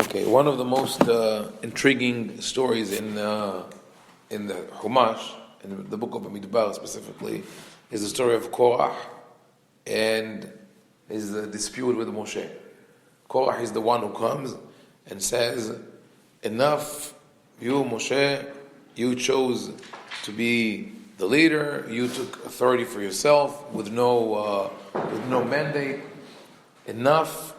Okay, one of the most intriguing stories in the Chumash, in the book of Midrash specifically, is the story of Korach and his dispute with Moshe. Korach is the one who comes and says, "Enough, you Moshe, you chose to be the leader. You took authority for yourself with no mandate. Enough.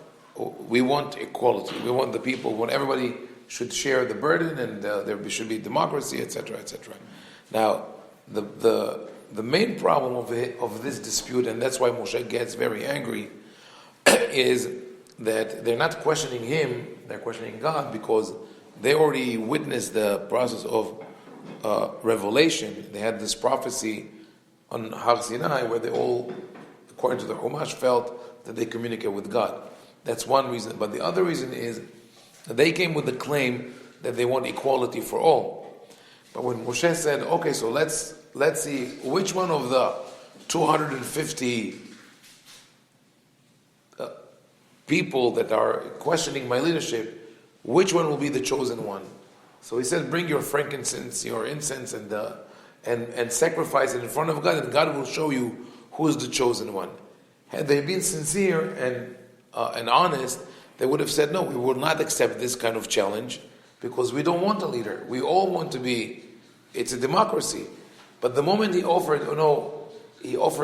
We want equality. We want the people. We want everybody should share the burden, and there should be democracy, etc., etc." Now, the main problem of this dispute, and that's why Moshe gets very angry, is that they're not questioning him; they're questioning God, because they already witnessed the process of revelation. They had this prophecy on Har Sinai, where they all, according to the Chumash, felt that they communicate with God. That's one reason. But the other reason is that they came with the claim that they want equality for all. But when Moshe said, "Okay, so let's see which one of the 250 people that are questioning my leadership, which one will be the chosen one?" So he said, "Bring your frankincense, your incense, and sacrifice it in front of God, and God will show you who is the chosen one." Had they been sincere and honest, they would have said, "No, we will not accept this kind of challenge, because we don't want a leader. We all want to be, it's a democracy." But the moment he offered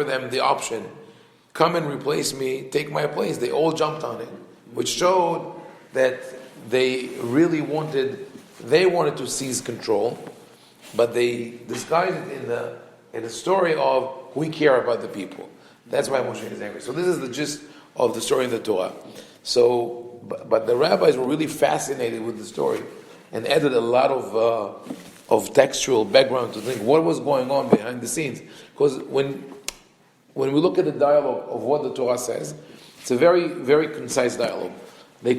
them the option, "Come and replace me, take my place," they all jumped on it, which showed that they really wanted to seize control, but they disguised it in the story of, "We care about the people." That's why Moshe is angry. So this is the gist of the story in the Torah. So, but the rabbis were really fascinated with the story and added a lot of textual background to think what was going on behind the scenes. Because when we look at the dialogue of what the Torah says, it's a very, very concise dialogue. The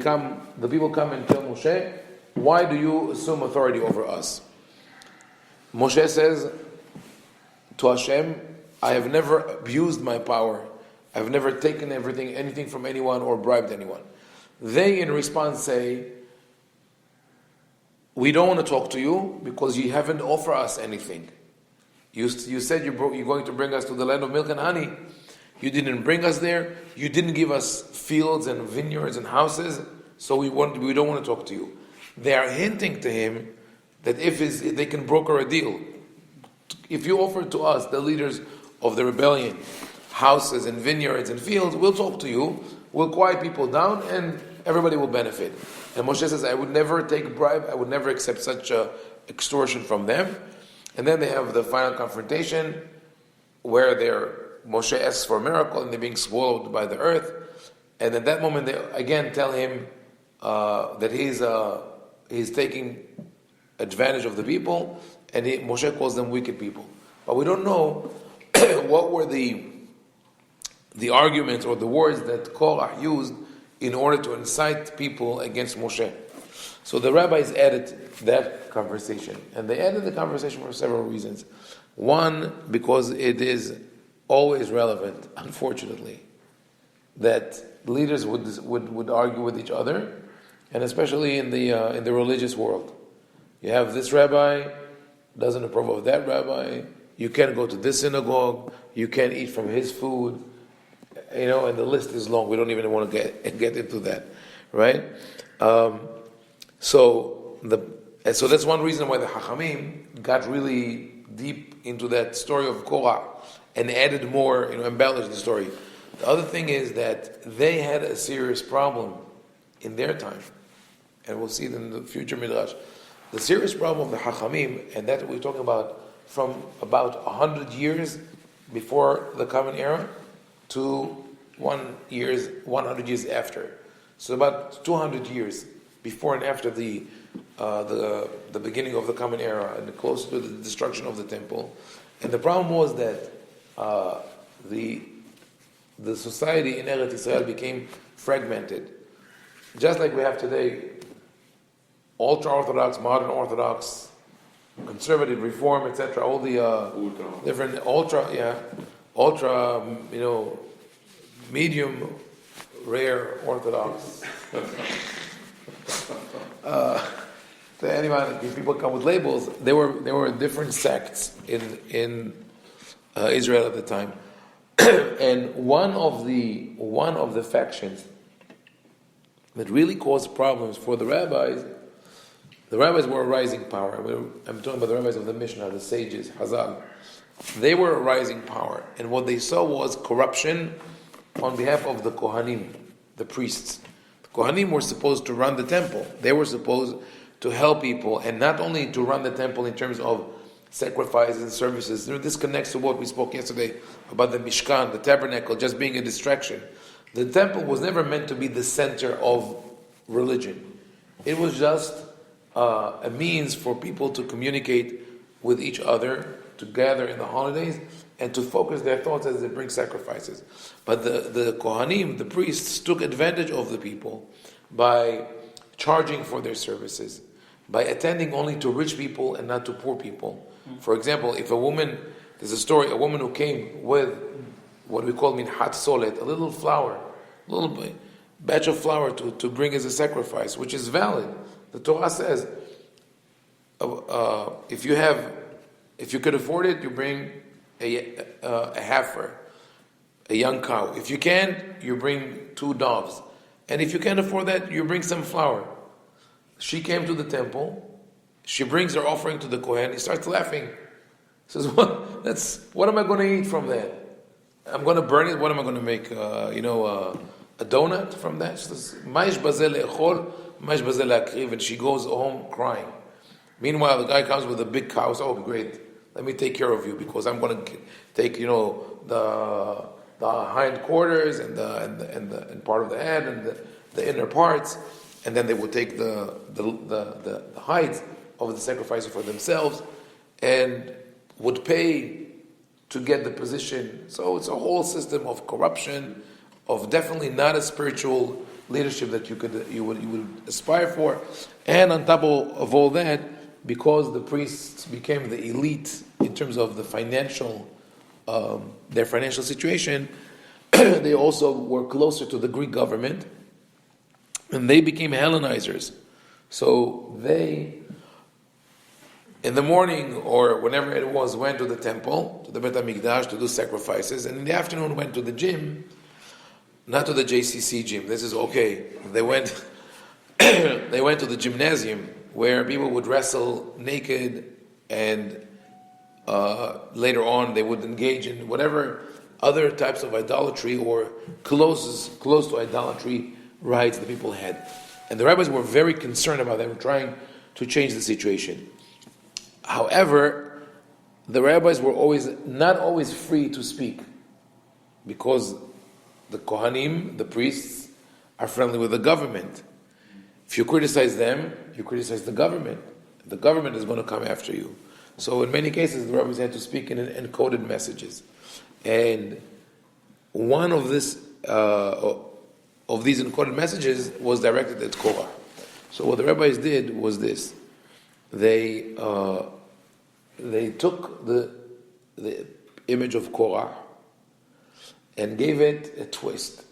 people come and tell Moshe, "Why do you assume authority over us?" Moshe says to Hashem, "I have never abused my power. I've never taken anything from anyone or bribed anyone." They, in response, say, "We don't want to talk to you because you haven't offered us anything. You said you're going to bring us to the land of milk and honey. You didn't bring us there. You didn't give us fields and vineyards and houses, so we don't want to talk to you." They are hinting to him that if they can broker a deal. If you offer to us, the leaders of the rebellion, houses and vineyards and fields, we'll talk to you, we'll quiet people down, and everybody will benefit. And Moshe says, "I would never take a bribe, I would never accept such extortion from them." And then they have the final confrontation, where Moshe asks for a miracle, and they're being swallowed by the earth. And at that moment, they again tell him that he's taking advantage of the people, and Moshe calls them wicked people. But we don't know what were the arguments or the words that Korach used in order to incite people against Moshe. So the rabbis added that conversation. And they added the conversation for several reasons. One, because it is always relevant, unfortunately, that leaders would argue with each other, and especially in the religious world. You have this rabbi doesn't approve of that rabbi. You can't go to this synagogue. You can't eat from his food. And the list is long. We don't even want to get into that, right? So that's one reason why the Chachamim got really deep into that story of Korah and added more, embellished the story. The other thing is that they had a serious problem in their time, and we'll see it in the future Midrash. The serious problem of the Chachamim, and that we're talking about from about 100 years before the Common Era to 100 years after. So about 200 years before and after the beginning of the Common Era and close to the destruction of the temple. And the problem was that the society in Eretz Israel became fragmented. Just like we have today, ultra-Orthodox, modern Orthodox, conservative, reform, etc., all the different ultra, medium, rare Orthodox. anyone, if people come with labels, there were different sects in Israel at the time, and one of the factions that really caused problems for the rabbis. The rabbis were a rising power. I'm talking about the rabbis of the Mishnah, the sages, Hazal. They were a rising power, and what they saw was corruption on behalf of the Kohanim, the priests. The Kohanim were supposed to run the temple. They were supposed to help people, and not only to run the temple in terms of sacrifices and services. This connects to what we spoke yesterday about the Mishkan, the tabernacle, just being a distraction. The temple was never meant to be the center of religion. It was just a means for people to communicate with each other, to gather in the holidays, and to focus their thoughts as they bring sacrifices. But the Kohanim, the priests, took advantage of the people by charging for their services, by attending only to rich people and not to poor people. For example, if there's a story, a woman who came with what we call minhat solet, a little flour, a little batch of flour to bring as a sacrifice, which is valid. The Torah says, if you could afford it, you bring a heifer, a young cow. If you can't, you bring 2 doves. And if you can't afford that, you bring some flour. She came to the temple. She brings her offering to the Kohen. He starts laughing. He says, what am I going to eat from that? I'm going to burn it. What am I going to make? A donut from that? She says, "Maish bazel le'echol, maish bazel le'akriv," and she goes home crying. Meanwhile, the guy comes with a big cow. So, great. Let me take care of you because I'm going to take, the hind quarters and part of the head and the inner parts, and then they would take the hides of the sacrifice for themselves and would pay to get the position. So it's a whole system of corruption, of definitely not a spiritual leadership that you would aspire for. And on top of all that, because the priests became the elite in terms of the their financial situation, they also were closer to the Greek government, and they became Hellenizers. So they, in the morning or whenever it was, went to the temple, to the Bet HaMikdash to do sacrifices, and in the afternoon went to the gym, not to the JCC gym. This is okay. They went to the gymnasium where people would wrestle naked, and later on they would engage in whatever other types of idolatry or close to idolatry rites the people had. And the rabbis were very concerned about them, trying to change the situation. However, the rabbis were not always free to speak, because the Kohanim, the priests, are friendly with the government. If you criticize them, you criticize the government. The government is going to come after you. So in many cases, the rabbis had to speak in encoded messages. And one of these encoded messages was directed at Korah. So what the rabbis did was this: they took the image of Korah and gave it a twist.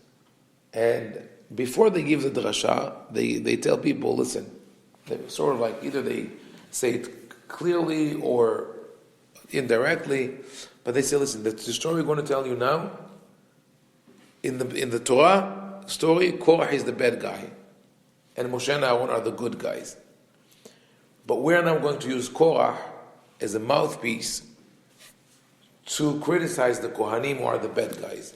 And before they give the drasha, they tell people, listen, they sort of like either they say it clearly or indirectly, but they say, listen, the story we're going to tell you now, in the Torah story, Korah is the bad guy, and Moshe and Aaron are the good guys. But we're now going to use Korah as a mouthpiece to criticize the Kohanim, who are the bad guys.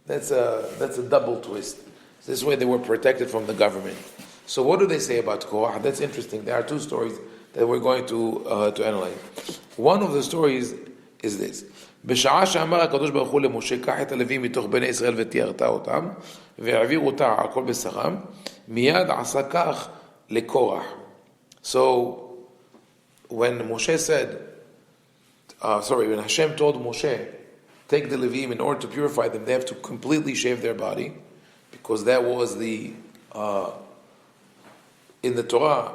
That's a double twist. This way they were protected from the government. So what do they say about Korah? That's interesting. There are 2 stories that we're going to analyze. One of the stories is this: בשעה שאמר הקדוש ברוך הוא למשה, קח את הלווים מתוך בני ישראל ותיארת אותם, והעביר אותה על כל בשרם, מיד עשה כך לקורח. So when Moshe said, when Hashem told Moshe, take the Levim, in order to purify them, they have to completely shave their body, because that was in the Torah,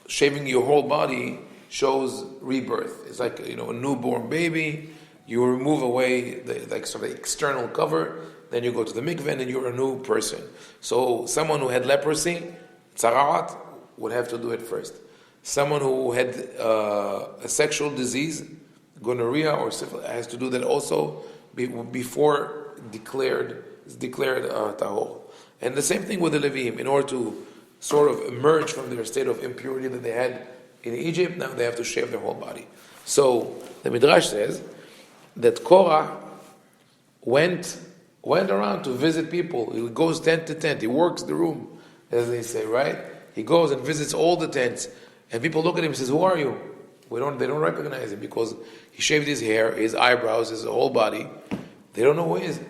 shaving your whole body shows rebirth. It's like, a newborn baby. You remove away the sort of external cover, then you go to the mikveh, and you're a new person. So someone who had leprosy, tzaraat, would have to do it first. Someone who had a sexual disease, gonorrhea or syphilis, has to do that also before declared tahor. And the same thing with the Leviim. In order to sort of emerge from their state of impurity that they had in Egypt, now they have to shave their whole body. So the Midrash says that Korah went around to visit people. He goes tent to tent. He works the room, as they say, right? He goes and visits all the tents. And people look at him and says, "Who are you?" They don't recognize him because he shaved his hair, his eyebrows, his whole body. They don't know who he is.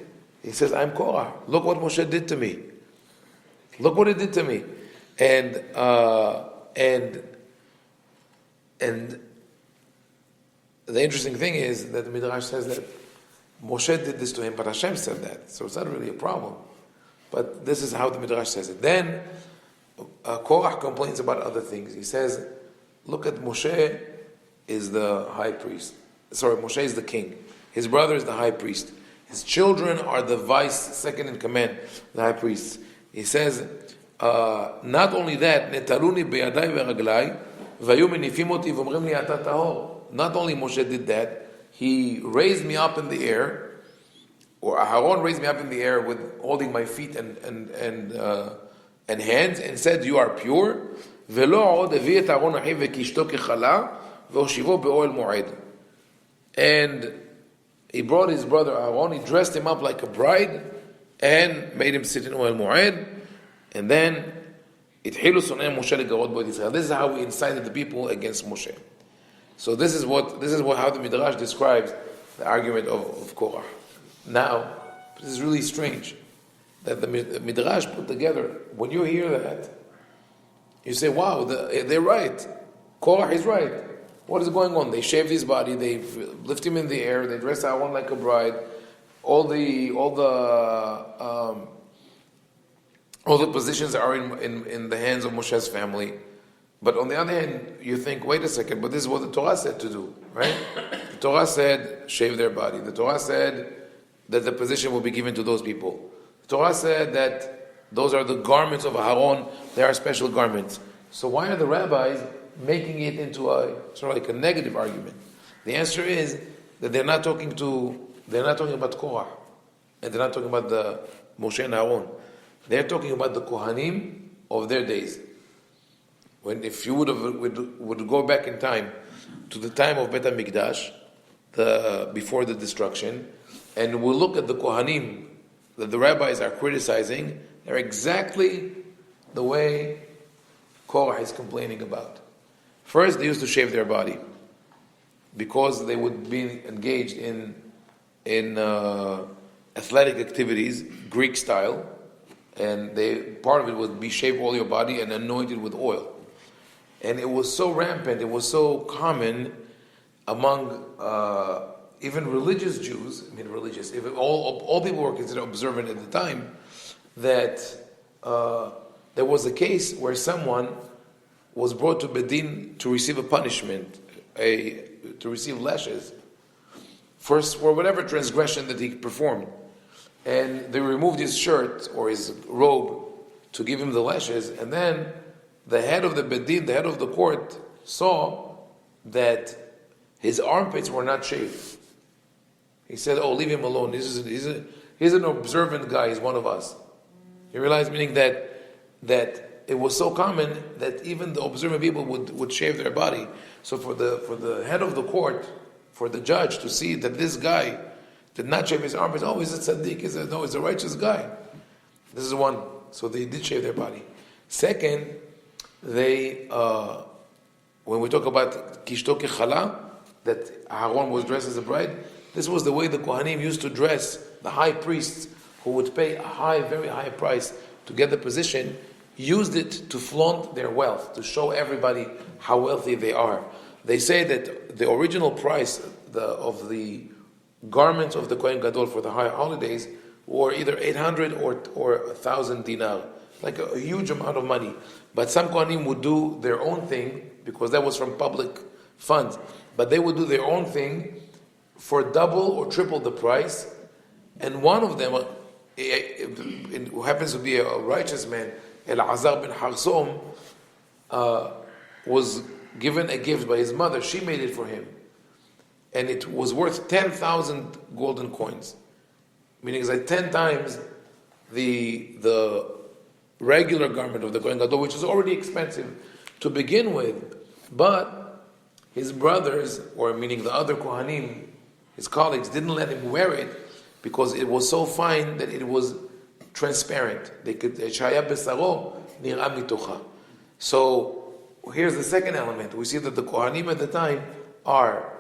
He says, "I'm Korah. Look what Moshe did to me. Look what he did to me." And the interesting thing is that the Midrash says that Moshe did this to him, but Hashem said that. So it's not really a problem. But this is how the Midrash says it. Then Korah complains about other things. He says, look at Moshe is the high priest. Sorry, Moshe is the king. His brother is the high priest. His children are the second in command, the high priests. He says, not only that, netaluni beyadai ve'raglai, vayu menifim oti v'omrim li ata tahor. Not only Moshe did that, he raised me up in the air, or Aharon raised me up in the air with holding my feet and hands, and said, "You are pure." And he brought his brother Aaron, he dressed him up like a bride, and made him sit in Ohel Moed, and then this is how he incited the people against Moshe. So this is how the Midrash describes the argument of Korah. Now, this is really strange that the Midrash put together. When you hear that, you say, "Wow, they're right. Korah is right. What is going on? They shaved his body, they lift him in the air, they dress Aaron like a bride. All the positions are in the hands of Moshe's family." But on the other hand, you think, wait a second, but this is what the Torah said to do, right? The Torah said, shave their body. The Torah said that the position will be given to those people. The Torah said that those are the garments of Aaron, they are special garments. So why are the rabbis making it into sort of like a negative argument? The answer is that they're not talking about Korah, and they're not talking about the Moshe and Aaron. They're talking about the Kohanim of their days. If you would go back in time to the time of Bet HaMikdash, before the destruction, and we'll look at the Kohanim that the rabbis are criticizing, they're exactly the way Korah is complaining about. First, they used to shave their body because they would be engaged in athletic activities, Greek style, and part of it would be shave all your body and anointed with oil. And it was so rampant, it was so common among even religious Jews, even all people were considered observant at the time, that there was a case where someone was brought to Bedin to receive a punishment, to receive lashes, for whatever transgression that he performed. And they removed his shirt or his robe to give him the lashes, and then the head of the Bedin, the head of the court, saw that his armpits were not shaved. He said, "Oh, leave him alone. He's an observant guy. He's one of us." You realize, meaning that it was so common that even the observant people would shave their body. So for the head of the court, for the judge to see that this guy did not shave his armpits, oh, he's a tzaddik, he's a righteous guy. This is one. So they did shave their body. Second, they when we talk about kishto kechala, that Aaron was dressed as a bride, this was the way the Kohanim used to dress. The high priests, who would pay a very high price to get the position, used it to flaunt their wealth, to show everybody how wealthy they are. They say that the original price of the garments of the Kohen Gadol for the high holidays were either 800 or 1,000 dinar, like a huge amount of money. But some Kohanim would do their own thing, because that was from public funds. But they would do their own thing for double or triple the price. And one of them, who happens to be a righteous man, Elazar ben Harsom, was given a gift by his mother. She made it for him. And it was worth 10,000 golden coins. Meaning it's like 10 times the regular garment of the Kohen Gadol, which is already expensive to begin with. But his brothers, or meaning the other Kohanim, his colleagues, didn't let him wear it because it was so fine that it was transparent. They could shaya besaro nira mitocha. So here's the second element. We see that the Kohanim at the time are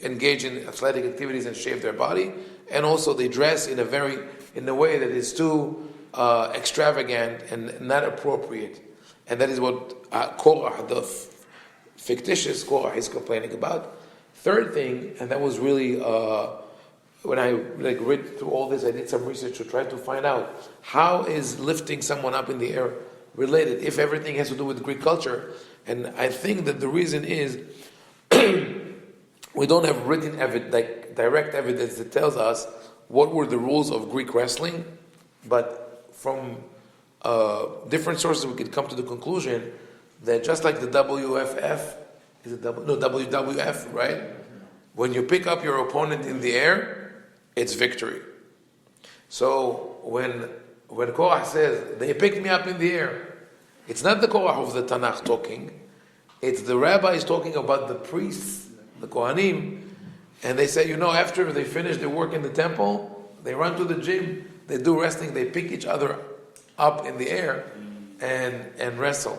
engaged in athletic activities and shave their body, and also they dress in a way that is too extravagant and not appropriate. And that is what Korah, the fictitious Korah, is complaining about. Third thing, and that was really when I read through all this, I did some research to try to find out how is lifting someone up in the air related, if everything has to do with Greek culture. And I think that the reason is we don't have written direct evidence that tells us what were the rules of Greek wrestling, but from different sources we could come to the conclusion that just like the WWF, right? When you pick up your opponent in the air, it's victory. So when Korah says, they picked me up in the air, it's not the Korah of the Tanakh talking, it's the rabbis talking about the priests, the Kohanim, and they say, after they finish their work in the temple, they run to the gym, they do wrestling, they pick each other up in the air and wrestle.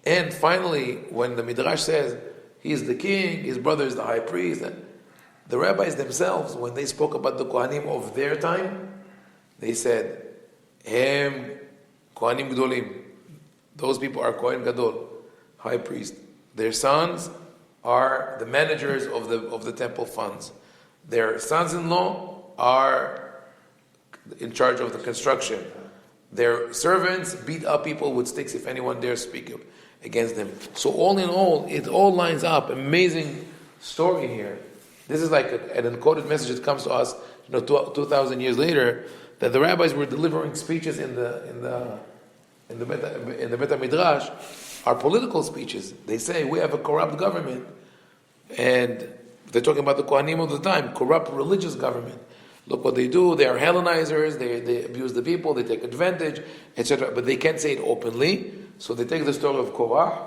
And finally, when the Midrash says, he's the king, his brother is the high priest, and the rabbis themselves, when they spoke about the Kohanim of their time, they said, Kohanim Gdolim. Those people are Kohen Gadol, high priest. Their sons are the managers of the temple funds. Their sons-in-law are in charge of the construction. Their servants beat up people with sticks if anyone dares speak against them. So all in all, it all lines up. Amazing story here. This is like an encoded message that comes to us, 2,000 years later, that the rabbis were delivering speeches in the Bet Midrash are political speeches. They say we have a corrupt government, and they're talking about the Kohanim of the time, corrupt religious government. Look what they do. They are Hellenizers. They abuse the people. They take advantage, etc. But they can't say it openly. So they take the story of Korah,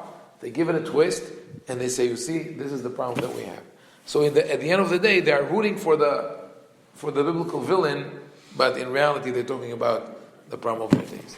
they give it a twist, and they say, "You see, this is the problem that we have." So at the end of the day, they are rooting for the biblical villain, but in reality, they're talking about the problem of their days.